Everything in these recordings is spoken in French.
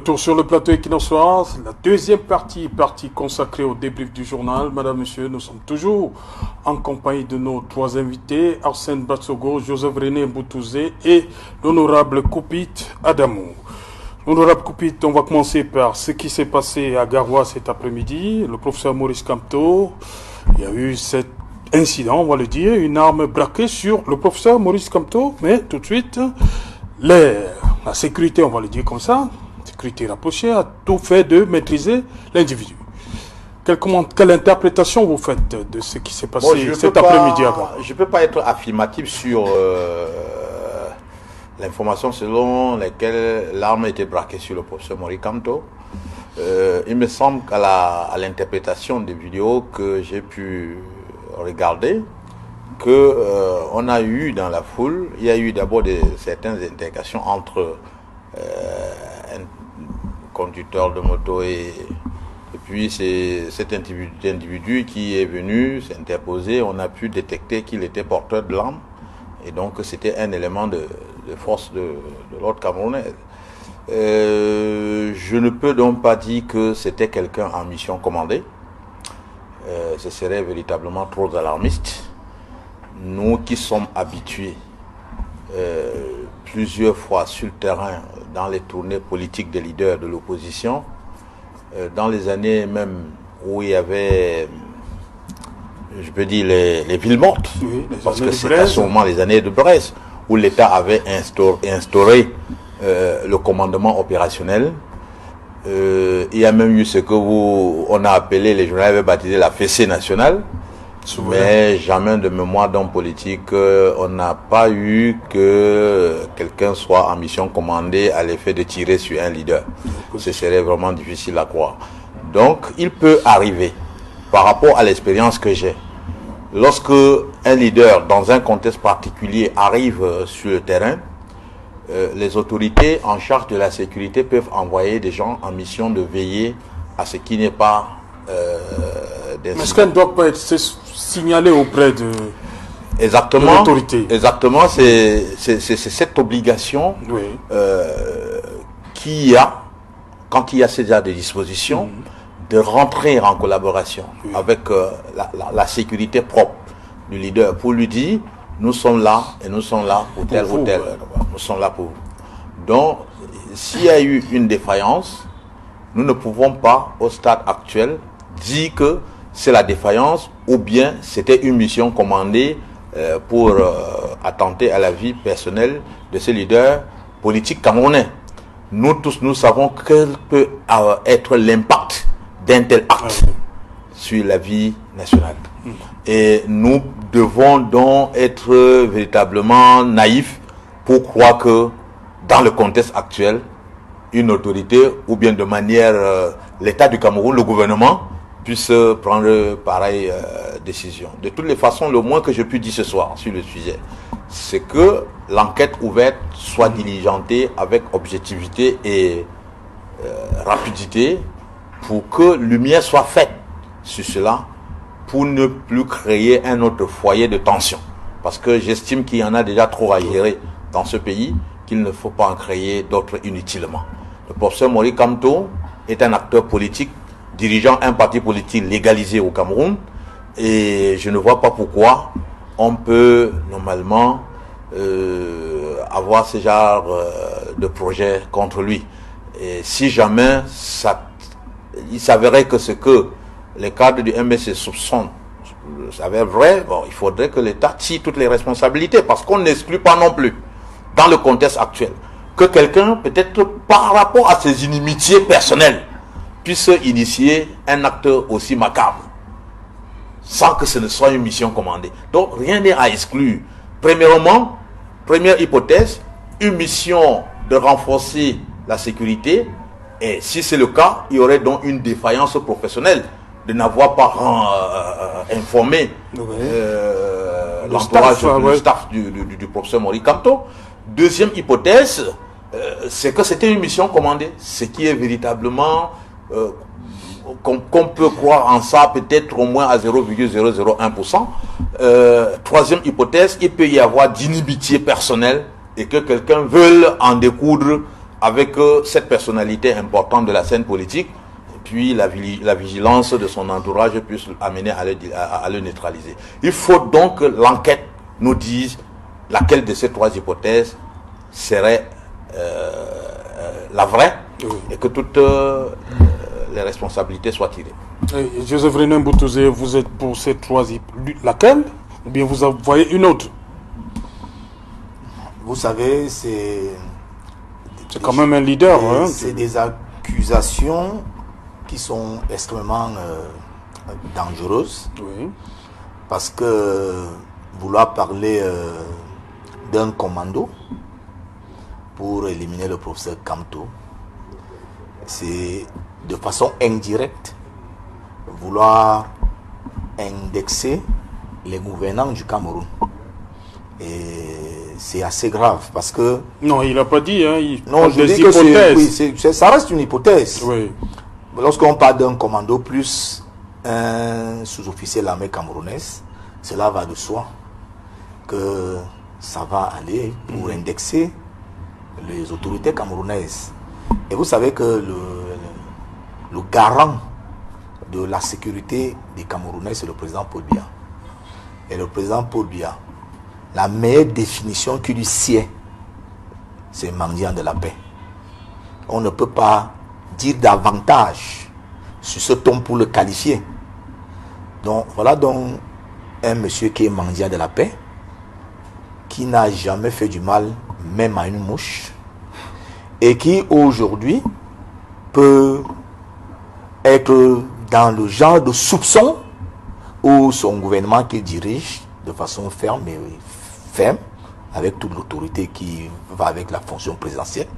retour sur le plateau Equinox Soir, la deuxième partie consacrée au débrief du journal. Madame, Monsieur, nous sommes toujours en compagnie de nos trois invités, Arsène Batsogo, Joseph René Mboutouzé et l'honorable Koupit Adamou. L'honorable Koupit, on va commencer par ce qui s'est passé à Garoua cet après-midi. Le professeur Maurice Kamto, il y a eu cet incident, on va le dire, une arme braquée sur le professeur Maurice Kamto, mais tout de suite, la sécurité, on va le dire comme ça, sécurité rapprochée, a tout fait de maîtriser l'individu. Quelle interprétation vous faites de ce qui s'est passé cet après-midi à Garoua? Je ne peux pas être affirmatif sur l'information selon laquelle l'arme a été braquée sur le professeur Maurice Kamto. Il me semble qu'à l'interprétation des vidéos que j'ai pu regarder, on a eu dans la foule, il y a eu d'abord certaines interrogations entre un conducteur de moto et puis c'est cet individu qui est venu s'interposer. On a pu détecter qu'il était porteur de l'arme et donc c'était un élément de force de l'ordre camerounaise. Je ne peux donc pas dire que c'était quelqu'un en mission commandée. Ce serait véritablement trop alarmiste. Nous qui sommes habitués plusieurs fois sur le terrain dans les tournées politiques des leaders de l'opposition, dans les années même où il y avait, je peux dire, les villes mortes, oui, parce que c'était à ce moment les années de Brest, où l'État avait instauré le commandement opérationnel. Il y a même eu ce que on a appelé, les journalistes avaient baptisé la fessée nationale. Mais jamais de mémoire d'homme politique, on n'a pas eu que quelqu'un soit en mission commandée à l'effet de tirer sur un leader. Ce serait vraiment difficile à croire. Donc, il peut arriver, par rapport à l'expérience que j'ai, lorsque un leader, dans un contexte particulier, arrive sur le terrain, les autorités en charge de la sécurité peuvent envoyer des gens en mission de veiller à ce qui n'est pas mais est-ce qu'elle ne doit pas être signalée auprès de l'autorité? Exactement, c'est cette obligation oui. Qu'il y a, quand il y a ces genre de dispositions, de rentrer en collaboration avec la sécurité propre du leader pour lui dire nous sommes là et nous sommes là pour tel ou tel. Nous sommes là pour vous. Donc, s'il y a eu une défaillance, nous ne pouvons pas, au stade actuel, dire que c'est la défaillance ou bien c'était une mission commandée pour attenter à la vie personnelle de ce leader politique camerounais. Nous tous, nous savons quel peut être l'impact d'un tel acte sur la vie nationale. Et nous devons donc être véritablement naïfs pour croire que dans le contexte actuel, une autorité ou bien de manière l'État du Cameroun, le gouvernement, puisse prendre pareille décision. De toutes les façons, le moins que je puis dire ce soir sur le sujet, c'est que l'enquête ouverte soit diligentée avec objectivité et rapidité pour que lumière soit faite sur cela, pour ne plus créer un autre foyer de tension. Parce que j'estime qu'il y en a déjà trop à gérer dans ce pays, qu'il ne faut pas en créer d'autres inutilement. Le professeur Maurice Kamto est un acteur politique dirigeant un parti politique légalisé au Cameroun et je ne vois pas pourquoi on peut normalement avoir ce genre de projet contre lui. Et si jamais il s'avérait que ce que les cadres du MSC soupçonnent s'avère vrai, bon, il faudrait que l'État tire toutes les responsabilités parce qu'on n'exclut pas non plus, dans le contexte actuel, que quelqu'un, peut-être par rapport à ses inimitiés personnelles, puisse initier un acte aussi macabre, sans que ce ne soit une mission commandée. Donc rien n'est à exclure. Premièrement, première hypothèse, une mission de renforcer la sécurité, et si c'est le cas, il y aurait donc une défaillance professionnelle de n'avoir pas informé l'entourage du staff du professeur Maurice Kamto. Deuxième hypothèse, c'est que c'était une mission commandée, ce qui est véritablement qu'on peut croire en ça peut-être au moins à 0,001%. Troisième hypothèse, il peut y avoir d'inimitié personnelle et que quelqu'un veuille en découdre avec cette personnalité importante de la scène politique, puis la vigilance de son entourage puisse amener à le neutraliser. Il faut donc que l'enquête nous dise laquelle de ces trois hypothèses serait la vraie, et que toutes les responsabilités soient tirées. Joseph René Mboutouzé, vous êtes pour ces trois hypothèses. Laquelle? Ou bien vous en voyez une autre? Vous savez, c'est quand même un leader. C'est des accusations qui sont extrêmement dangereuses. Oui. Parce que vouloir parler d'un commando pour éliminer le professeur Kamto, c'est de façon indirecte vouloir indexer les gouvernants du Cameroun. Et c'est assez grave parce que... Non, il n'a pas dit. Non, je dis que ça reste une hypothèse. Oui. Lorsqu'on parle d'un commando plus un sous-officier de l'armée camerounaise, cela va de soi que ça va aller pour indexer les autorités camerounaises. Et vous savez que le garant de la sécurité des Camerounais, c'est le président Paul Biya. Et le président Paul Biya, la meilleure définition qui lui sied, c'est mendiant de la paix. On ne peut pas dire davantage sur ce ton pour le qualifier. Donc voilà donc un monsieur qui est mendiant de la paix, qui n'a jamais fait du mal même à une mouche, et qui aujourd'hui peut être dans le genre de soupçon où son gouvernement qu'il dirige de façon ferme, avec toute l'autorité qui va avec la fonction présidentielle,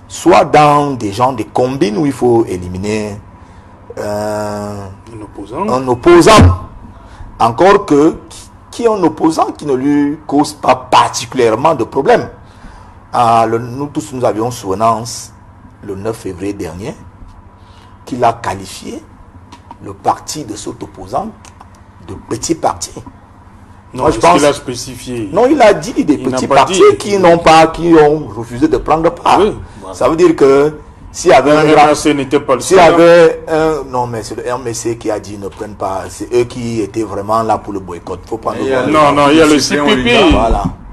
soit dans des genres de combines où il faut éliminer un opposant, encore que qui est un opposant qui ne lui cause pas particulièrement de problème. Nous tous, nous avions souvenance le 9 février dernier qu'il a qualifié le parti de cet opposant de petit parti. Non, moi, je pense qu'il a spécifié. Non, il a dit des petits partis qui ont refusé de prendre part. Oui, voilà. Ça veut dire que s'il y avait un RMC n'était pas le seul. Non, mais c'est le RMC qui a dit ne prennent pas. C'est eux qui étaient vraiment là pour le boycott. Faut pas il y a le CPP.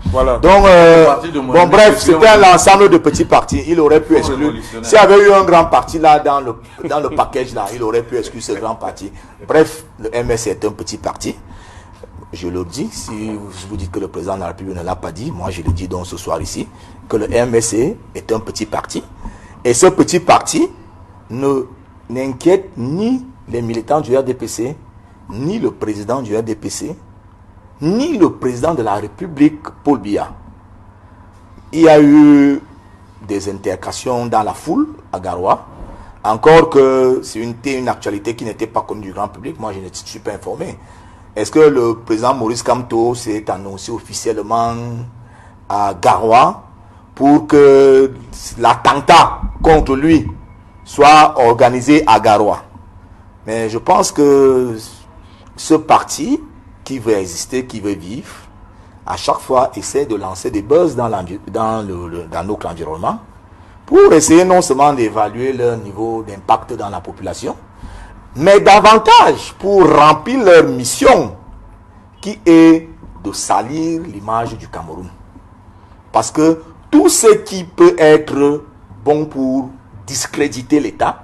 Voilà. Donc, bref, c'était l'ensemble de petits partis. Il aurait pu exclure. S'il y avait eu un grand parti là dans le package là, il aurait pu exclure ce grand parti. Bref, le RMC est un petit parti. Je le dis, si vous dites que le président de la République ne l'a pas dit, moi je le dis donc ce soir ici, que le MSC est un petit parti. Et ce petit parti n'inquiète ni les militants du RDPC, ni le président du RDPC, ni le président de la République, Paul Biya. Il y a eu des intercations dans la foule à Garoua, encore que c'est une actualité qui n'était pas connue du grand public, moi je ne suis pas informé. Est-ce que le président Maurice Kamto s'est annoncé officiellement à Garoua pour que l'attentat contre lui soit organisé à Garoua? Mais je pense que ce parti qui veut exister, qui veut vivre, à chaque fois essaie de lancer des buzz dans notre environnement pour essayer non seulement d'évaluer leur niveau d'impact dans la population, mais davantage pour remplir leur mission qui est de salir l'image du Cameroun. Parce que tout ce qui peut être bon pour discréditer l'État,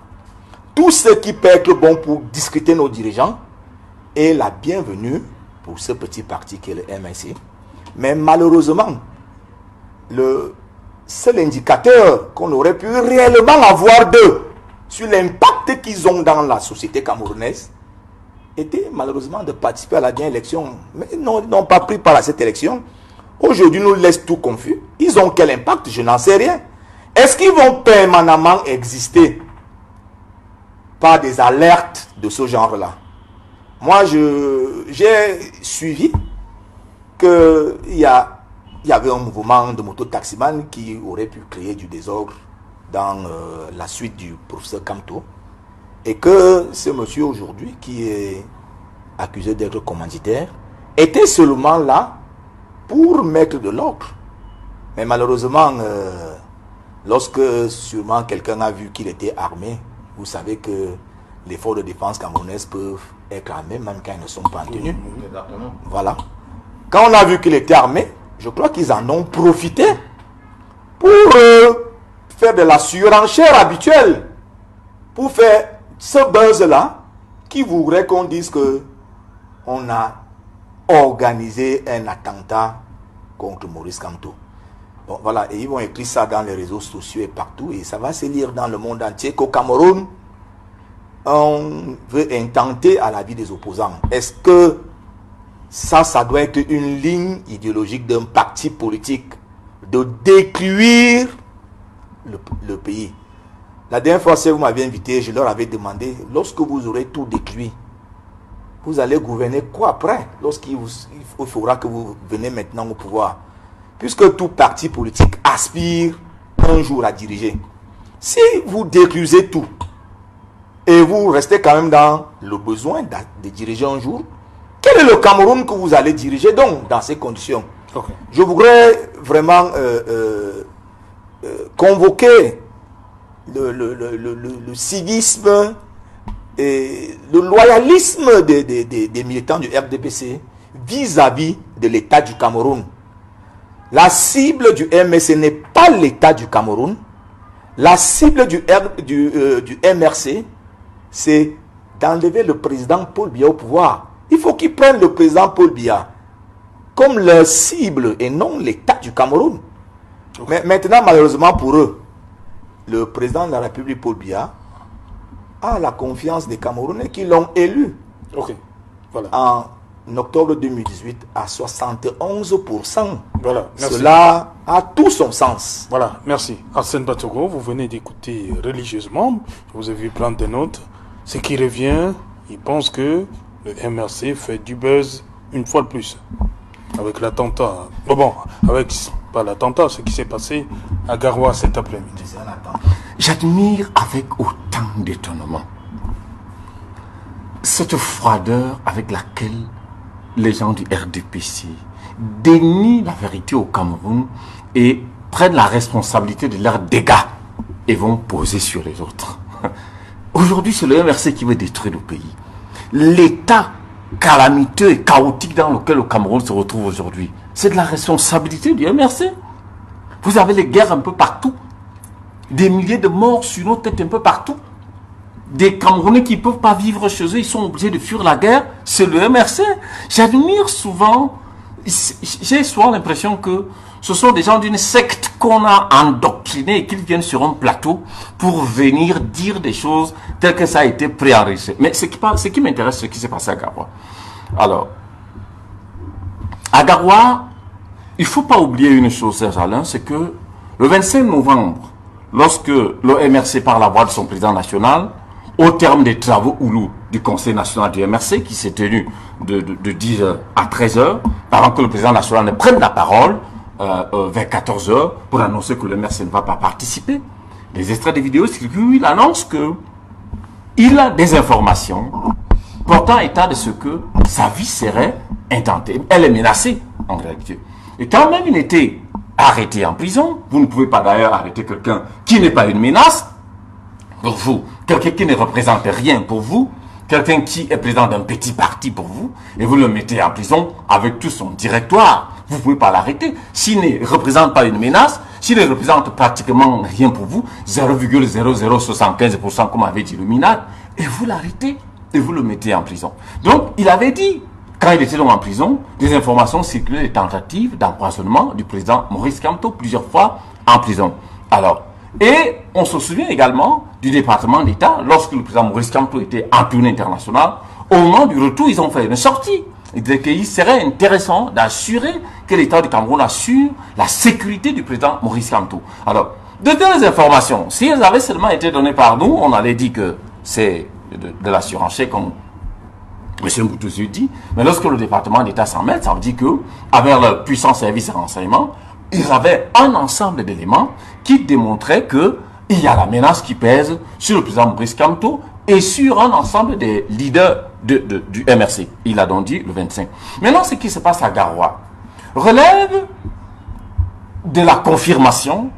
tout ce qui peut être bon pour discréditer nos dirigeants est la bienvenue pour ce petit parti qui est le MSC. Mais malheureusement, le seul indicateur qu'on aurait pu réellement avoir d'eux sur l'impact qu'ils ont dans la société camerounaise était malheureusement de participer à la dernière élection. Mais ils n'ont pas pris part à cette élection. Aujourd'hui, nous laissent tout confus. Ils ont quel impact? Je n'en sais rien. Est-ce qu'ils vont permanemment exister par des alertes de ce genre-là? Moi, j'ai suivi qu'il y avait un mouvement de moto-taximan qui aurait pu créer du désordre dans la suite du professeur Kamto, et que ce monsieur aujourd'hui qui est accusé d'être commanditaire était seulement là pour mettre de l'ordre. Mais malheureusement, lorsque sûrement quelqu'un a vu qu'il était armé, vous savez que les forces de défense camerounaises peuvent être armées même quand elles ne sont pas en tenue. Voilà. Quand on a vu qu'il était armé, je crois qu'ils en ont profité pour faire de la surenchère habituelle, pour faire ce buzz-là qui voudrait qu'on dise que on a organisé un attentat contre Maurice Kamto. Bon, voilà, et ils vont écrire ça dans les réseaux sociaux et partout, et ça va se lire dans le monde entier qu'au Cameroun, on veut intenter à la vie des opposants. Est-ce que ça doit être une ligne idéologique d'un parti politique de détruire le pays? La dernière fois, si vous m'avez invité, je leur avais demandé, lorsque vous aurez tout détruit, vous allez gouverner quoi après, lorsqu'il faudra que vous venez maintenant au pouvoir? Puisque tout parti politique aspire un jour à diriger. Si vous détruisez tout, et vous restez quand même dans le besoin de diriger un jour, quel est le Cameroun que vous allez diriger donc dans ces conditions? Je voudrais vraiment convoquer le civisme et le loyalisme des militants du RDPC vis-à-vis de l'État du Cameroun. La cible du MSC n'est pas l'État du Cameroun. La cible du MRC, c'est d'enlever le président Paul Biya au pouvoir. Il faut qu'ils prennent le président Paul Biya comme leur cible et non l'État du Cameroun. Mais maintenant, malheureusement pour eux, le président de la République Paul Biya a la confiance des Camerounais qui l'ont élu en octobre 2018 à 71%. Voilà, merci. Cela a tout son sens. Voilà, merci. Arsène Batogo, vous venez d'écouter religieusement, je vous ai vu prendre des notes. Ce qui revient, il pense que le MRC fait du buzz une fois de plus. Avec l'attentat. Bon, avec pas l'attentat, ce qui s'est passé à Garoua cet après-midi. J'admire avec autant d'étonnement cette froideur avec laquelle les gens du RDPC dénient la vérité au Cameroun et prennent la responsabilité de leurs dégâts et vont poser sur les autres. Aujourd'hui, c'est le MRC qui veut détruire le pays. L'état calamiteux et chaotique dans lequel le Cameroun se retrouve aujourd'hui, c'est de la responsabilité du MRC. Vous avez les guerres un peu partout, des milliers de morts sur nos têtes un peu partout, des Camerounais qui ne peuvent pas vivre chez eux, ils sont obligés de fuir la guerre, c'est le MRC. J'admire souvent, j'ai souvent l'impression que ce sont des gens d'une secte qu'on a endoctrinés et qu'ils viennent sur un plateau pour venir dire des choses telles que ça a été préenregistré. Mais ce qui m'intéresse, c'est ce qui s'est passé à Garoua. Alors, à Garoua, il ne faut pas oublier une chose, Serge Alain, c'est que le 25 novembre, lorsque le MRC, par la voix de son président national, au terme des travaux houlous du Conseil national du MRC, qui s'est tenu de 10h à 13h, avant que le président national ne prenne la parole, vers 14h, pour annoncer que le MRC ne va pas participer. Les extraits des vidéos circulent, il annonce que il a des informations portant état de ce que sa vie serait intentée. Elle est menacée, en réalité. Et quand même il était arrêté en prison, vous ne pouvez pas d'ailleurs arrêter quelqu'un qui n'est pas une menace pour vous, quelqu'un qui ne représente rien pour vous, quelqu'un qui est président d'un petit parti pour vous, et vous le mettez en prison avec tout son directoire. Vous ne pouvez pas l'arrêter. S'il ne représente pas une menace, s'il ne représente pratiquement rien pour vous, 0,0075% comme avait dit le MINAD, et vous l'arrêtez, et vous le mettez en prison. Donc, il avait dit, quand il était donc en prison, des informations circulaient, des tentatives d'empoisonnement du président Maurice Kamto, plusieurs fois en prison. Alors, et on se souvient également du département d'État, lorsque le président Maurice Kamto était en tournée internationale, au moment du retour, ils ont fait une sortie. Ils disaient qu'il serait intéressant d'assurer que l'État du Cameroun assure la sécurité du président Maurice Kamto. Alors, de telles informations, si elles avaient seulement été données par nous, on allait dire que c'est de la surenchère, comme M. Mboutouzi dit. Mais lorsque le département d'État s'en mêle, ça veut dire que, avec le puissant service de renseignement, ils avaient un ensemble d'éléments qui démontraient qu'il y a la menace qui pèse sur le président Maurice Kamto et sur un ensemble des leaders du MRC. Il a donc dit le 25. Maintenant, ce qui se passe à Garoua relève de la confirmation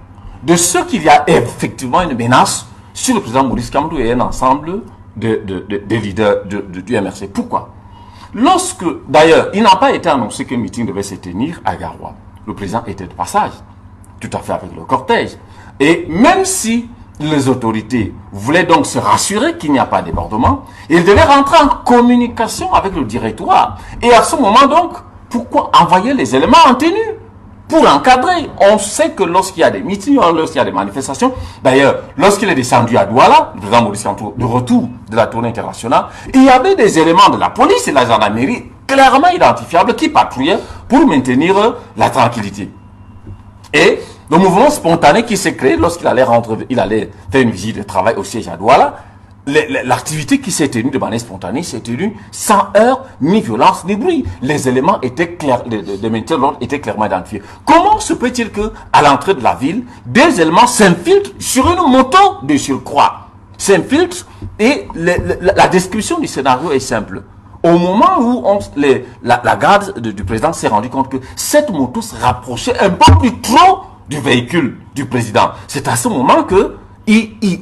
de ce qu'il y a effectivement une menace sur le président Maurice Kamto et un ensemble de leaders du MRC. Pourquoi? Lorsque, d'ailleurs, il n'a pas été annoncé qu'un meeting devait se tenir à Garoua. Le président était de passage, tout à fait avec le cortège. Et même si les autorités voulaient donc se rassurer qu'il n'y a pas de débordement, ils devaient rentrer en communication avec le directoire. Et à ce moment donc, pourquoi envoyer les éléments en tenue pour encadrer? On sait que lorsqu'il y a des meetings, lorsqu'il y a des manifestations, d'ailleurs, lorsqu'il est descendu à Douala, le président Maurice Kamto, de retour de la tournée internationale, il y avait des éléments de la police et de la gendarmerie clairement identifiables qui patrouillaient pour maintenir la tranquillité. Et le mouvement spontané qui s'est créé lorsqu'il allait il allait faire une visite de travail au siège à Douala, l'activité qui s'est tenue de manière spontanée s'est tenue sans heurts, ni violence, ni bruit. Les éléments étaient clairs, de maintien de l'ordre étaient clairement identifiés. Comment se peut-il que, à l'entrée de la ville, des éléments s'infiltrent sur une moto de surcroît? S'infiltrent et la description du scénario est simple. Au moment où la garde du président s'est rendu compte que cette moto se rapprochait un peu plus trop du véhicule du président, c'est à ce moment que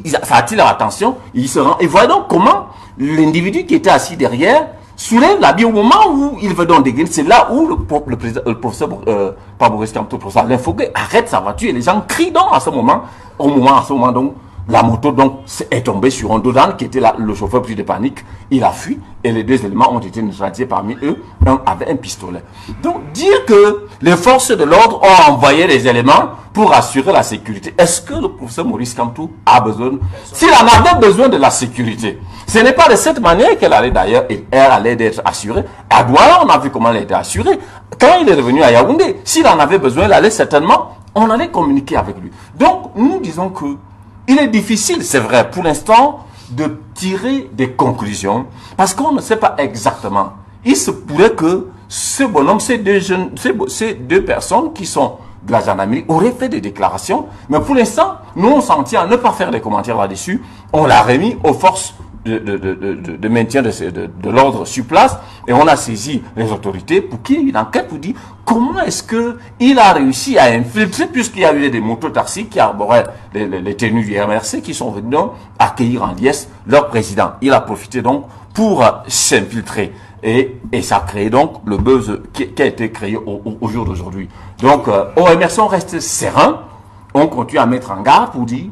ça attire leur attention, et voyez donc comment l'individu qui était assis derrière soulève l'habit au moment où il veut donc dégainer. C'est là où le professeur, pas Maurice Kamto, le professeur Alain Foguet arrête sa voiture et les gens crient donc à ce moment donc, la moto donc est tombée sur un Dodan qui était là, le chauffeur pris de panique, il a fui et les deux éléments ont été neutralisés, parmi eux, un avait un pistolet. Donc dire que les forces de l'ordre ont envoyé les éléments pour assurer la sécurité, est-ce que le professeur Maurice Kamto a besoin, s'il en avait besoin de la sécurité, ce n'est pas de cette manière qu'elle allait d'ailleurs, elle allait d'être assurée. À Douala, on a vu comment elle a été assurée. Quand il est revenu à Yaoundé, s'il en avait besoin, il allait certainement, on allait communiquer avec lui. Donc nous disons que il est difficile, c'est vrai, pour l'instant, de tirer des conclusions, parce qu'on ne sait pas exactement. Il se pourrait que ce bonhomme, ces deux personnes qui sont de la gendarmerie auraient fait des déclarations, mais pour l'instant, nous on s'en tient à ne pas faire des commentaires là-dessus. On l'a remis aux forces de maintien de l'ordre sur place, et on a saisi les autorités pour qu'il y ait une enquête pour dire comment est-ce que il a réussi à infiltrer, puisqu'il y a eu des mototaxis qui arboraient les tenues du MRC qui sont venus donc accueillir en liesse leur président. Il a profité donc pour s'infiltrer. Et ça a créé donc le buzz qui a été créé au jour d'aujourd'hui. Donc, au MRC, on reste serein. On continue à mettre en garde pour dire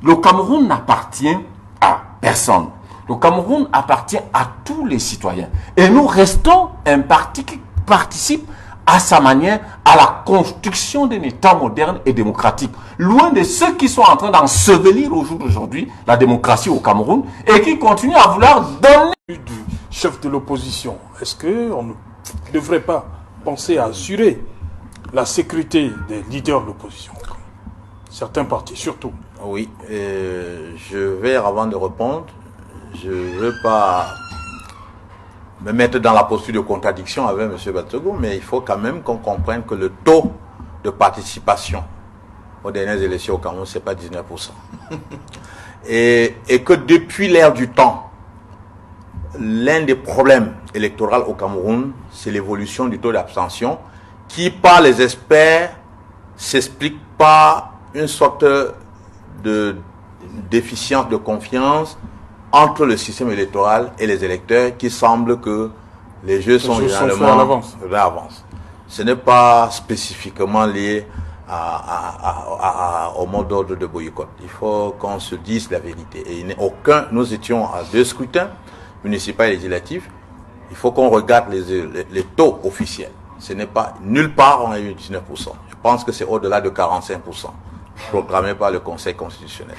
le Cameroun n'appartient à personne. Le Cameroun appartient à tous les citoyens. Et nous restons un parti qui participe à sa manière à la construction d'un État moderne et démocratique. Loin de ceux qui sont en train d'ensevelir au jour d'aujourd'hui la démocratie au Cameroun et qui continuent à vouloir donner du chef de l'opposition. Est-ce qu'on ne devrait pas penser à assurer la sécurité des leaders de l'opposition? Certains partis, surtout. Oui, je vais, avant de répondre, je ne veux pas me mettre dans la posture de contradiction avec M. Batsogo, mais il faut quand même qu'on comprenne que le taux de participation aux dernières élections au Cameroun, ce n'est pas 19%. et que depuis l'ère du temps, l'un des problèmes électoraux au Cameroun, c'est l'évolution du taux d'abstention qui, par les experts, s'explique par une sorte de déficience de confiance entre le système électoral et les électeurs, qui semble que les jeux sont généralement à l'avance. Ce n'est pas spécifiquement lié au mode d'ordre de boycott. Il faut qu'on se dise la vérité. Et nous étions à 2 scrutins, municipaux et législatifs. Il faut qu'on regarde les taux officiels. Ce n'est pas, nulle part on a eu 19%. Je pense que c'est au-delà de 45%, proclamé par le Conseil constitutionnel.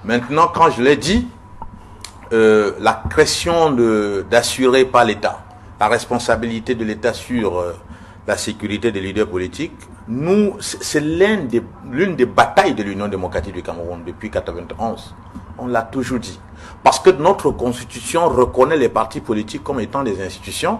Maintenant, quand je l'ai dit, la question d'assurer par l'État, la responsabilité de l'État sur la sécurité des leaders politiques, c'est l'une des batailles de l'Union démocratique du Cameroun depuis 1991. On l'a toujours dit. Parce que notre constitution reconnaît les partis politiques comme étant des institutions,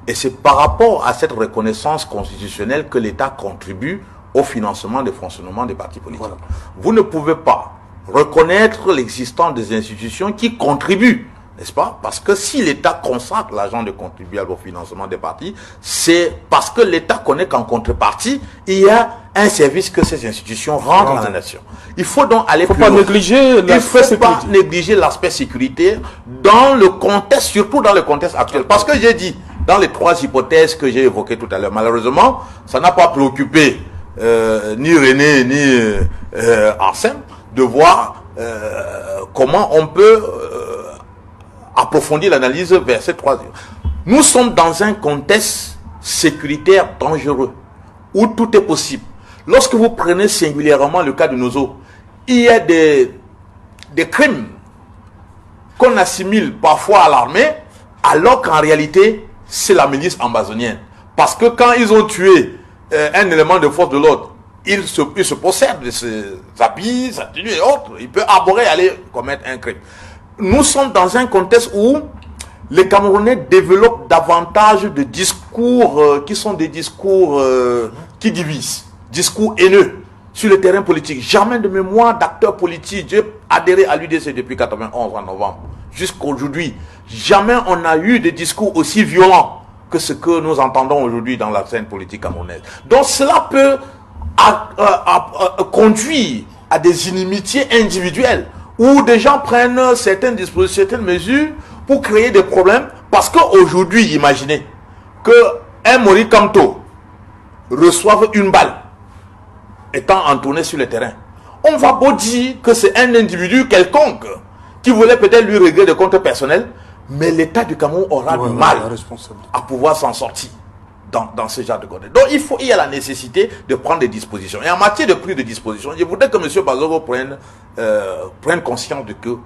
et c'est par rapport à cette reconnaissance constitutionnelle que l'État contribue au financement des fonctionnements des partis politiques. Voilà. Vous ne pouvez pas reconnaître l'existence des institutions qui contribuent, n'est-ce pas? Parce que si l'État consacre l'argent de contribuables au financement des partis, c'est parce que l'État connaît qu'en contrepartie, il y a un service que ces institutions rendent à la nation. Il faut donc aller plus loin. Il ne faut pas négliger l'aspect sécuritaire dans le contexte, surtout dans le contexte actuel. Parce que j'ai dit, dans les 3 hypothèses que j'ai évoquées tout à l'heure, malheureusement, ça n'a pas préoccupé ni René ni Arsène de voir comment on peut approfondir l'analyse vers ces 3. Nous sommes dans un contexte sécuritaire dangereux où tout est possible. Lorsque vous prenez singulièrement le cas de Nozo, il y a des crimes qu'on assimile parfois à l'armée, alors qu'en réalité, c'est la milice amazonienne. Parce que quand ils ont tué un élément de force de l'ordre, ils se possèdent de ses habits, sa tenue et autres. Il peut arborer aller commettre un crime. Nous sommes dans un contexte où les Camerounais développent davantage de discours qui sont des discours qui divisent, discours haineux sur le terrain politique. Jamais de mémoire d'acteurs politiques. J'ai adhéré à l'UDC depuis 91 en novembre. Jusqu'à aujourd'hui, jamais on a eu des discours aussi violents que ce que nous entendons aujourd'hui dans la scène politique camerounaise. Donc cela peut conduire à des inimitiés individuelles où des gens prennent certaines dispositions, certaines mesures pour créer des problèmes. Parce qu'aujourd'hui, imaginez qu'un Mori Kamto reçoive une balle étant entourné sur le terrain. On va beau dire que c'est un individu quelconque qui voulait peut-être lui régler des comptes personnels, mais l'État du Cameroun aura du mal à pouvoir s'en sortir dans ce genre de contexte. Donc il y a la nécessité de prendre des dispositions. Et en matière de prise de disposition, je voudrais que M. Bazogo prenne conscience de que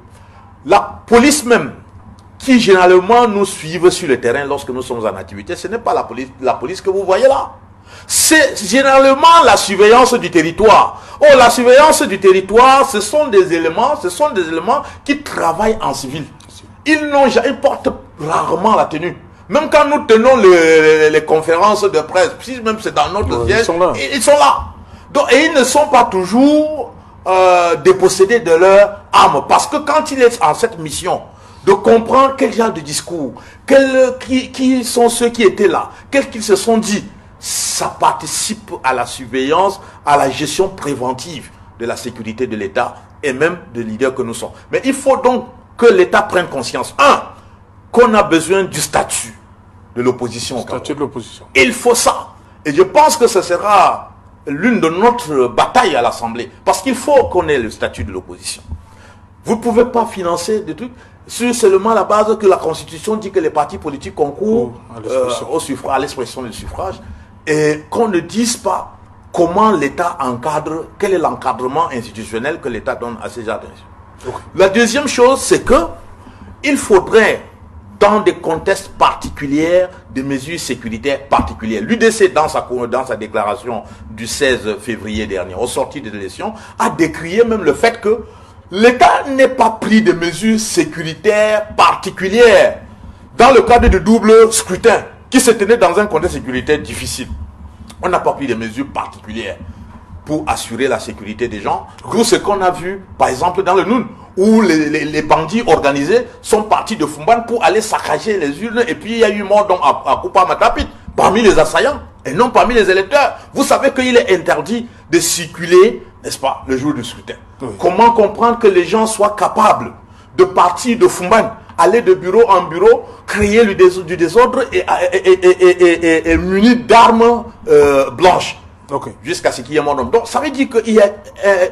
la police même, qui généralement nous suivent sur le terrain lorsque nous sommes en activité, ce n'est pas la police que vous voyez là. C'est généralement la surveillance du territoire. Oh, la surveillance du territoire, ce sont des éléments qui travaillent en civil. Ils portent rarement la tenue. Même quand nous tenons les conférences de presse, si même c'est dans notre siège, ils sont là. Donc, et ils ne sont pas toujours dépossédés de leur arme. Parce que quand il est en cette mission de comprendre quel genre de discours, qui sont ceux qui étaient là, qu'est-ce qu'ils se sont dit, ça participe à la surveillance, à la gestion préventive de la sécurité de l'État et même des leaders que nous sommes. Mais il faut donc que l'État prenne conscience, qu'on a besoin du statut de l'opposition. Statut de l'opposition. Il faut ça. Et je pense que ce sera l'une de notre bataille à l'Assemblée. Parce qu'il faut qu'on ait le statut de l'opposition. Vous ne pouvez pas financer des trucs sur seulement la base que la Constitution dit que les partis politiques concourent à l'expression du suffrage. Et qu'on ne dise pas comment l'État encadre, quel est l'encadrement institutionnel que l'État donne à ces genres d'institutions. Okay. La deuxième chose, c'est que il faudrait, dans des contextes particuliers, des mesures sécuritaires particulières. L'UDC, dans sa déclaration du 16 février dernier, au sorti des élections, a décrié même le fait que l'État n'ait pas pris de mesures sécuritaires particulières dans le cadre de double scrutin qui se tenait dans un contexte sécuritaire difficile. On n'a pas pris de mesures particulières pour assurer la sécurité des gens. Tout ce qu'on a vu, par exemple, dans le Noun, où les bandits organisés sont partis de Fumban pour aller saccager les urnes, et puis il y a eu mort donc à Kupa Matapit, parmi les assaillants, et non parmi les électeurs. Vous savez qu'il est interdit de circuler, n'est-ce pas, le jour du scrutin. Oui. Comment comprendre que les gens soient capables de partir de Fumban, aller de bureau en bureau, créer du désordre et munis d'armes blanches, jusqu'à ce qu'il y ait mort d'homme. Donc ça veut dire qu'il y a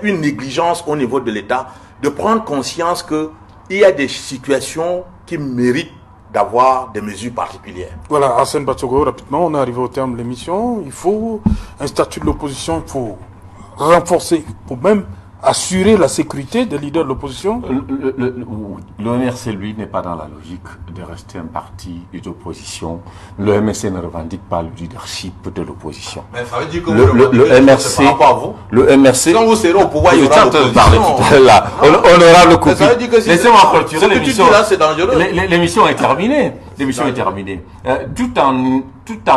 une négligence au niveau de l'État de prendre conscience qu'il y a des situations qui méritent d'avoir des mesures particulières. Voilà, Arsène Batsogo, rapidement, on est arrivé au terme de l'émission. Il faut un statut de l'opposition, il faut renforcer, pour même assurer la sécurité des leaders de l'opposition. L'OMRC, lui, n'est pas dans la logique de rester un parti d'opposition. Le MRC ne revendique pas le leadership de l'opposition. Mais ça veut dire que le MRC, le MRC, quand vous serez au pouvoir, il y aura honorable Koupi. Ça veut dire que si laissez-moi clôturer l'émission. C'est dangereux. L'émission est terminée. L'émission est terminée. Tout en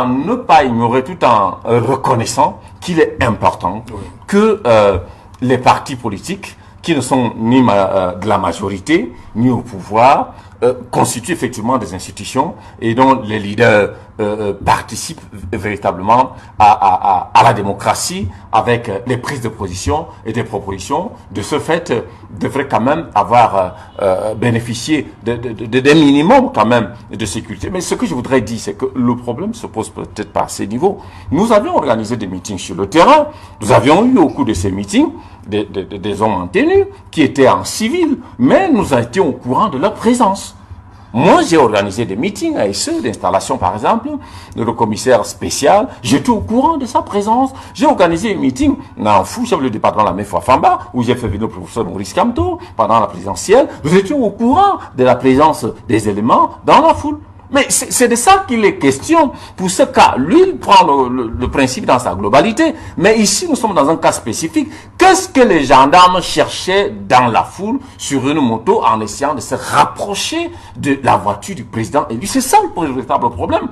ne pas ignorer, tout en reconnaissant qu'il est important que les partis politiques qui ne sont ni de la majorité, ni au pouvoir, constituent effectivement des institutions et dont les leaders participe véritablement à la démocratie avec les prises de position et des propositions. De ce fait, devrait quand même avoir bénéficié d'un minimum quand même de sécurité. Mais ce que je voudrais dire, c'est que le problème se pose peut-être pas à ces niveaux. Nous avions organisé des meetings sur le terrain. Nous avions eu au cours de ces meetings des hommes en tenue qui étaient en civil, mais nous étions au courant de leur présence. Moi, j'ai organisé des meetings à SE, d'installation par exemple, le commissaire spécial, j'étais au courant de sa présence. J'ai organisé un meeting dans Fou, chef le département de la MEF Famba, où j'ai fait venir le professeur Maurice Kamto pendant la présidentielle. Nous étions au courant de la présence des éléments dans la foule. Mais c'est de ça qu'il est question. Pour ce cas, lui, il prend le principe dans sa globalité. Mais ici, nous sommes dans un cas spécifique. Qu'est-ce que les gendarmes cherchaient dans la foule sur une moto en essayant de se rapprocher de la voiture du président élu? C'est ça le véritable problème.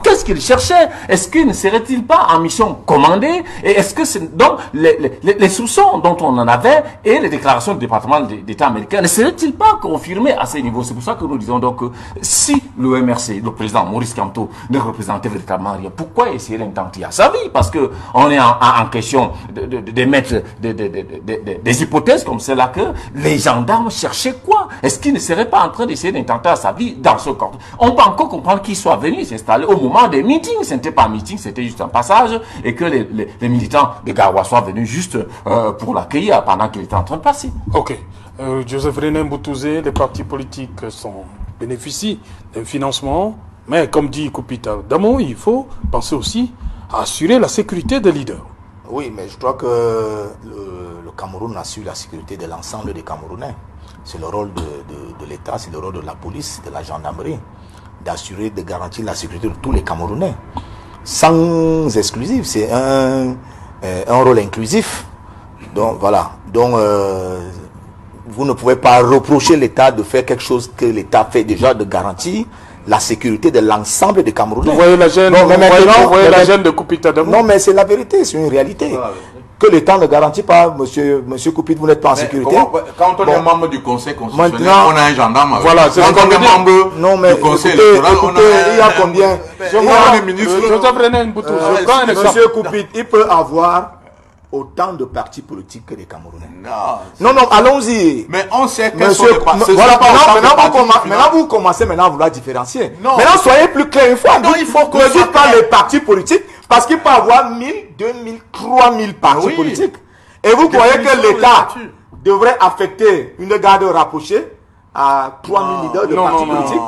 Qu'est-ce qu'ils cherchaient? Est-ce qu'ils ne seraient-ils pas en mission commandée? Et est-ce que c'est donc les soupçons dont on en avait et les déclarations du département d'État américain ne seraient-ils pas confirmées à ces niveaux? C'est pour ça que nous disons donc que si l'OMR, le président Maurice Kamto, ne représentait véritablement rien, pourquoi essayer d'intenter à sa vie? Parce que on est en question de mettre des hypothèses comme celle-là, que les gendarmes cherchaient quoi? Est-ce qu'ils ne seraient pas en train d'essayer d'intenter à sa vie dans ce corps? On peut encore comprendre qu'ils soient venus s'installer au moment des meetings. Ce n'était pas un meeting, c'était juste un passage, et que les militants de Garoua soient venus juste pour l'accueillir pendant qu'il était en train de passer. Ok. Joseph René Mboutouzé, les partis politiques bénéficient d'un financement, mais comme dit Koupita Damo, il faut penser aussi à assurer la sécurité des leaders. Oui, mais je crois que le Cameroun assure la sécurité de l'ensemble des Camerounais. C'est le rôle de l'État, c'est le rôle de la police, de la gendarmerie, d'assurer, de garantir la sécurité de tous les Camerounais. Sans exclusif, c'est un rôle inclusif. Donc voilà. Donc vous ne pouvez pas reprocher l'État de faire quelque chose que l'État fait déjà, de garantir la sécurité de l'ensemble des Camerounais. Vous voyez la gêne, vous voyez la gêne de Koupita Damo? Non, mais c'est la vérité, c'est une réalité. Voilà. Que l'État ne garantit pas, monsieur Koupit, vous n'êtes pas en sécurité. Quand on est membre du Conseil constitutionnel, on a un gendarme. Voilà, c'est quand on est membre du Conseil électoral, il y a combien? Monsieur Koupit, il peut avoir autant de partis politiques que les Camerounais. Non, allons-y. Mais on sait que maintenant vous commencez à vouloir différencier. Non. Maintenant, soyez plus clair une fois. Non, il faut que ne dites pas les partis politiques, parce qu'il peut y avoir 1000, 2000, 3000 partis politiques. Et vous croyez que l'État devrait affecter une garde rapprochée à 3000 leaders de partis politiques?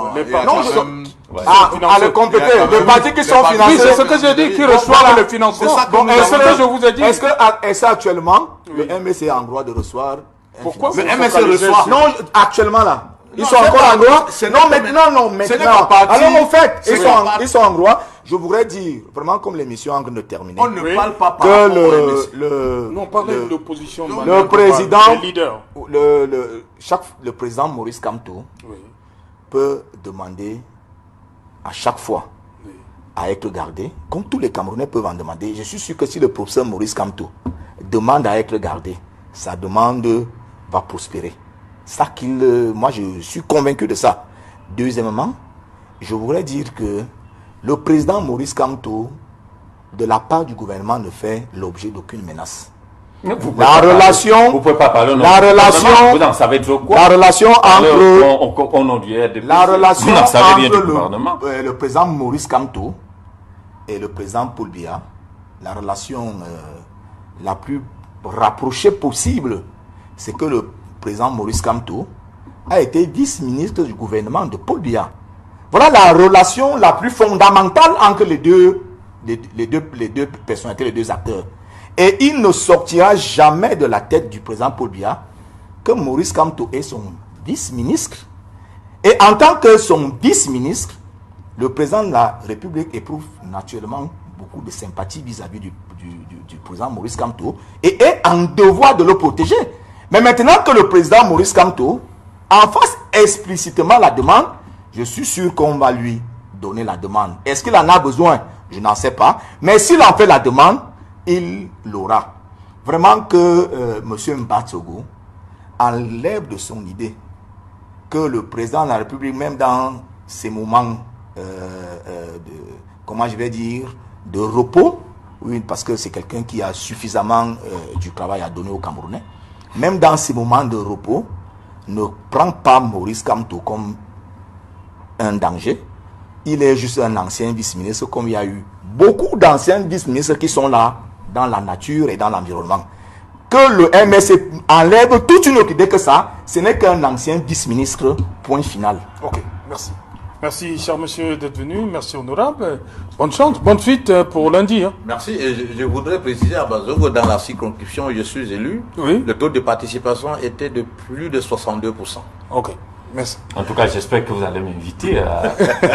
À les compléter. Les partis qui sont financés. Oui, c'est ce que j'ai dit, qui reçoivent le financement. C'est ce que je vous ai dit. Est-ce que actuellement, le MS est en droit de recevoir? Pourquoi le MS reçoit? Non, actuellement là. Ils sont encore en droit? Non, maintenant. Alors, au fait, ils sont en droit. Je voudrais dire, vraiment comme l'émission est en train de terminer, on ne parle pas que l'opposition, le président, le président Maurice Kamto peut demander à chaque fois à être gardé, comme tous les Camerounais peuvent en demander. Je suis sûr que si le professeur Maurice Kamto demande à être gardé, sa demande va prospérer. Moi, je suis convaincu de ça. Deuxièmement, je voudrais dire que le président Maurice Kamto, de la part du gouvernement, ne fait l'objet d'aucune menace. Vous pouvez pas parler. Vous en savez trop quoi? La relation entre au nom du RDP. La relation vous n'en savez rien du entre gouvernement. Le président Maurice Kamto et le président Paul Biya, la relation la plus rapprochée possible, c'est que le président Maurice Kamto a été vice-ministre du gouvernement de Paul Biya. Voilà la relation la plus fondamentale entre les deux personnalités, les deux acteurs. Et il ne sortira jamais de la tête du président Paul Biya que Maurice Kamto est son vice-ministre. Et en tant que son vice-ministre, le président de la République éprouve naturellement beaucoup de sympathie vis-à-vis du président Maurice Kamto et est en devoir de le protéger. Mais maintenant que le président Maurice Kamto en fasse explicitement la demande, je suis sûr qu'on va lui donner la demande. Est-ce qu'il en a besoin? Je n'en sais pas. Mais s'il en fait la demande, il l'aura. Vraiment que M. Mbatsogo enlève de son idée que le président de la République, même dans ces moments comment je vais dire, de repos. Oui, parce que c'est quelqu'un qui a suffisamment du travail à donner aux Camerounais. Même dans ces moments de repos, ne prend pas Maurice Kamto comme un danger. Il est juste un ancien vice-ministre, comme il y a eu beaucoup d'anciens vice-ministres qui sont là, dans la nature et dans l'environnement. Que le MSC enlève toute une autre idée que ça, ce n'est qu'un ancien vice-ministre, point final. Ok, merci. Merci, cher monsieur, d'être venu. Merci, honorable. Bonne chance, bonne suite pour lundi. Hein. Merci. Et je voudrais préciser à Bazogo, dans la circonscription où je suis élu, oui. Le taux de participation était de plus de 62%. Ok, merci. En tout cas, j'espère que vous allez m'inviter à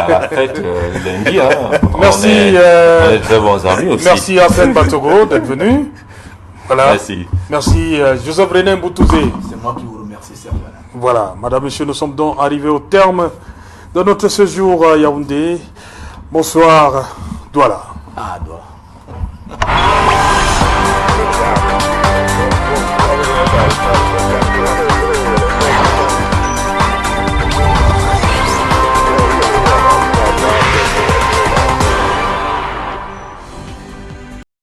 la fête lundi. Hein. Merci. On est très bons amis aussi. Merci Arsène Batsogo d'être venu. Voilà. Merci. Merci Joseph René Mboutouzé. C'est moi qui vous remercie, Serge. Voilà, madame, monsieur, nous sommes donc arrivés au terme de notre séjour à Yaoundé. Bonsoir, Douala. Ah, Douala.